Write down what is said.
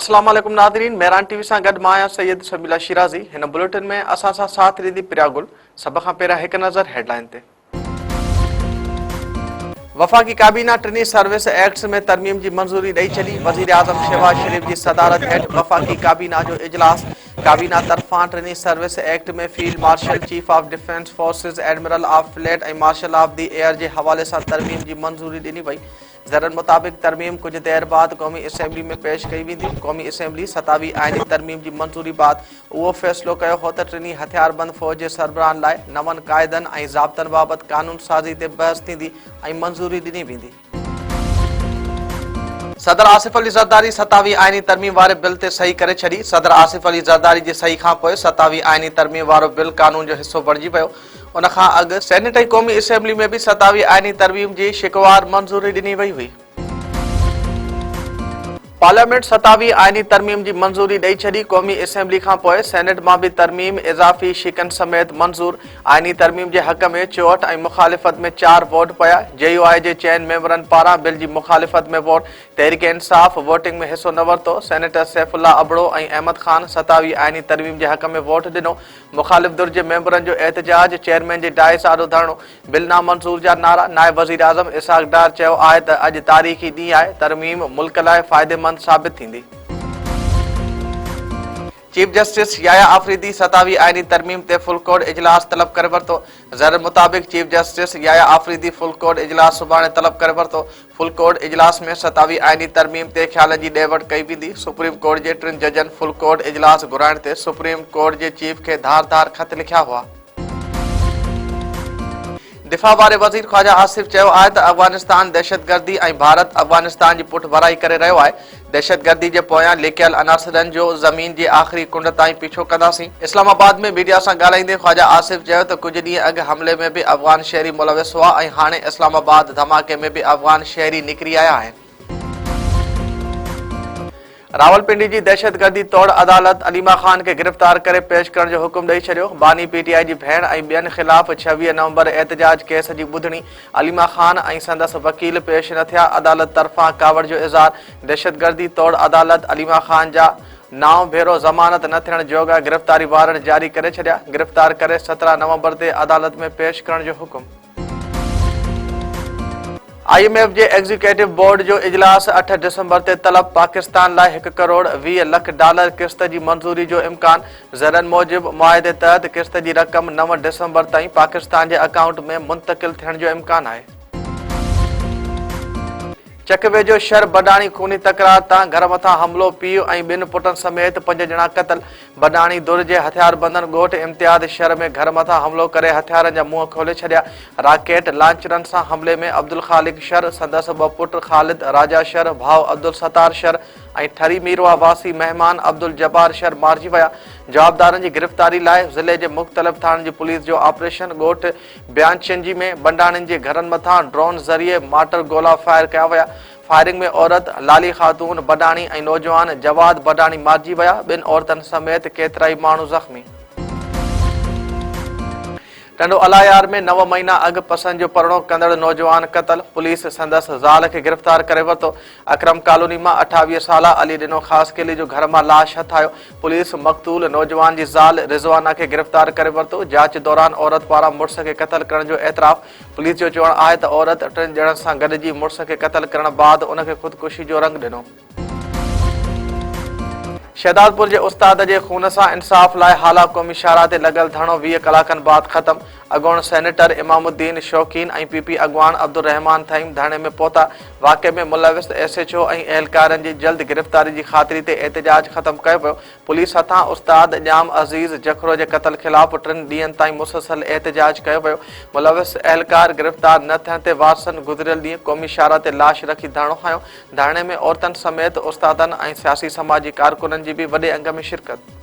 अस्सलाम वालेकुम नाज़रीन, मेहरान टीवी सां गॾु मां आहियां सैयद शमीला शिराज़ी। हिन बुलेटिन में असां सां साथ ॾींदी प्रिया गुल। सभ खां पहिरियां हिकु नज़र हेडलाइन ते। वफ़ाक़ी काबीना टिनी सर्विस एक्ट्स में तरमीम जी मंज़ूरी ॾेई छॾी। वज़ीर आज़म शहबाज शरीफ़ जी सदारत हेठि वफ़ाक़ी काबीना जो इजलास। काबीना तरफ़ां टिनी सर्विस एक्ट में field marshal, chief of defence forces, admiral of fleet ऐं मार्शल ऑफ दी एयर जे हवाले सां तरमीम जी मंज़ूरी ॾिनी वई। ज़रनि मुताबिक़ तरमीम कुछ देर बाद क़ौमी असम्बली में पेश कई वेंदी। क़ौमी असम्बली 27 आइनी तरमीम जी मंज़ूरी बाद उहो फ़ैसिलो कयो हो त टिनी हथियारबंद फ़ौज जे सरबराहनि लाइ नवनि क़ाइदनि ऐं ज़ाब्तनि बाबति कानून साज़ी ते बहस थींदी ऐं मंज़ूरी ॾिनी वेंदी। सदर आसिफ अली ज़रदारी 27 आइनी तरमीम वारे बिल ते सही करे छॾी। सदर आसिफ अली ज़रदारी जे सही खां पोइ 27 आइनी तरमीम वारो बिल कानून जो हिसो बणिजी वियो। उन खां अॻु सेनेट ऐं क़ौमी असम्बली में बि 27 आइनी तरमीम जी शिकवार मंज़ूरी ॾिनी वई हुई। पार्लियामेंट 27 आइनी तरमीम जी मंज़ूरी ॾेई छॾी। क़ौमी असम्बली खां पोइ सेनेट मां बि तरमीम इज़ाफ़ी शिकन समेत मंज़ूर। आइनी तरमीम जे हक़ में 64 ऐं मुखालिफ़त में 4 वोट पिया। JUI जे चइनि मेंबरनि पारां बिल जी मुखालिफ़त में वोट। तहरीक इंसाफ़ वोटिंग में हिसो न वरितो। सेनेटर सैफुल्ला अबड़ो ऐं अहमद ख़ान 27 आइनी तरमीम जे हक़ में वोट ॾिनो। मुखालिफ़ धुर जे मेंबरनि जो एहतजाज, चेयरमैन जे डाइस आॾो धरणो, बिल नामंज़ूर जा नारा। नायब वज़ीर आज़म इसहाक़ डार चयो आहे त अॼु तारीख़ी ॾींहुं आहे। तरमीम मुल्क लाइ फ़ाइदेमंद साबित थींदी। चीफ जस्टिस याया आफरीदी 27 आइनी तरमीम ते फुल कोर्ट इजलास तलब करे वरितो। ज़र मुताबिक़ chief justice Yahya Afridi full court इजलास सुभाणे तलब करे वरितो। फुल कोर्ट इजलास में 27 आइनी तरमीम ते ख़्यालनि जी ॾे वठि कई वेंदी। सुप्रीम कोर्ट जे 3 जजनि फुल कोर्ट इजलास घुराइण ते सुप्रीम कोर्ट जे चीफ खे धार ख़त लिखिया हुआ। दिफ़ा वारे वज़ीर ख़्वाजा आसिफ चयो आहे त अफ़गानिस्तान दहशतगर्दी ऐं भारत अफ़गानिस्तान जी पुठिभराई करे रहियो आहे। दहशतगर्दी जे पोयां लिकियल अनासरनि जो ज़मीन जी आख़िरी कुंड ताईं पीछो कंदासीं। इस्लामाबाद में मीडिया सां ॻाल्हाईंदे ख़्वाजा आसिफ चयो त कुझु ॾींहं अॻु हमले में बि अफ़गान शहरी मुलविस हुआ ऐं हाणे इस्लामाबाद धमाके में बि अफ़गान शहरी निकिरी आया आहिनि। रावलपिंडी जी दहशतगर्दी तौड़ अदालत अलीमा ख़ान खे गिरफ़्तार करे पेश करण जो हुकुम ॾेई छॾियो। बानी PTI जी भेण ऐं ॿियनि ख़िलाफ़ 26 नवंबर एहतजाज केस जी ॿुधणी। अलीमा ख़ान ऐं संदसि वकील पेश न थिया। अदालत तरफ़ां कावड़ जो इज़हार। दहशतगर्दी तौड़ अदालत अलीमा ख़ान जा 9 भेरो ज़मानत न थियण जोगा गिरफ़्तारी वारंट जारी करे छॾिया। गिरफ़्तार करे 17 नवंबर ते अदालत में पेश करण जो हुकुम। IMF जे एग्जीक्यूटिव बोर्ड जो इजलास 8 दिसंबर ते तलब। पाकिस्तान लाइ $1 करोड़ 20 लख किस्त जी मंज़ूरी जो इम्कान। ज़रनि मूजिब मुआहिदे तहत किस्त जी रक़म 9 दिसंबर ताईं पाकिस्तान जे अकाउंट में मुंतक़िल थियण जो इम्कान आहे। चक वेझो शर बडाणी खूनी तकरार तां घर मथां हमिलो, पीउ ऐं 2 पुटनि समेत 5 ॼणा क़तल। बडाणी दुर जे हथियारबंदनि ॻोठ इम्तियाज़ शर में घर मथां हमिलो करे हथियारनि जा मुंहं खोले छॾिया। राकेट लांचरनि सां हमले में अब्दुल ख़ालिक शर, संदसि 2 पुट ख़ालिद राजा शर, भाउ अब्दुल सतार शर ऐं ठरी मीरवा वासी महिमान अब्दुल जब्बार शर मारिजी विया। जवाबदारनि जी गिरफ़्तारी लाइ ज़िले जे मुख़्तलिफ़ थाणनि जी पुलिस जो ऑपरेशन। ॻोठ ब्यानचंजी में बंडाणियुनि जे घरनि मथां ड्रोन ज़रिए माटर गोला फायर कया विया। फायरिंग में औरत लाली ख़ातून बडाणी ऐं नौजवान जवाद बडाणी मारिजी विया। 2 औरतनि समेत केतिराई माण्हू ज़ख़्मी। टंडो अलायार में 9 महीना अॻु पसंदि जो परिणो कंदड़ नौजवान क़तल। पुलिस संदसि ज़ाल खे गिरफ़्तार करे वरितो। अकरम कॉलोनी मां 28 साला अली ॾिनो ख़ास केली जो घर मां लाश हथायो। पुलिस मक़तूल नौजवान जी ज़ाल रिज़वाना खे गिरफ़्तार करे वरितो। जांच दौरान औरत पारां मुड़ुस खे क़तल करण जो एतराफ़। पुलिस जो चवणु आहे त औरत 3 ॼणनि सां गॾिजी मुड़ुस खे क़तल करण बाद उनखे ख़ुदकुशी जो रंग ॾिनो। शहदादपुर जे उस्ताद जे खून सां इंसाफ़ लाइ हाला क़ौमी शाहराह ते लॻल धरणो 20 कलाकनि बाद ख़तमु। अॻूण सेनेटर इमामुद्दीन शौकीन ऐं PP अॻवान अब्दुल रहमान थईम धरणे में पहुता। वाक़े में मुलविस SHO ऐं अहलकारनि जी जल्द गिरफ़्तारी जी ख़ातिरी ते एहतजाज ख़तमु कयो वियो। पुलिस हथां उस्ताद ॼाम अज़ीज़ जखरो जे क़तल ख़िलाफ़ 3 ॾींहंनि ताईं मुसलसल एहतजाज कयो वियो। मुलविस अहलकार गिरफ़्तार न थियण ते वारसनि गुज़िरियल ॾींहुं क़ौमी शाहराह ते लाश रखी धरणो खंयो। धरणे में औरतनि समेत उस्तादनि ऐं सियासी समाजी कारकुननि जी बि वॾे अंग में शिरकत।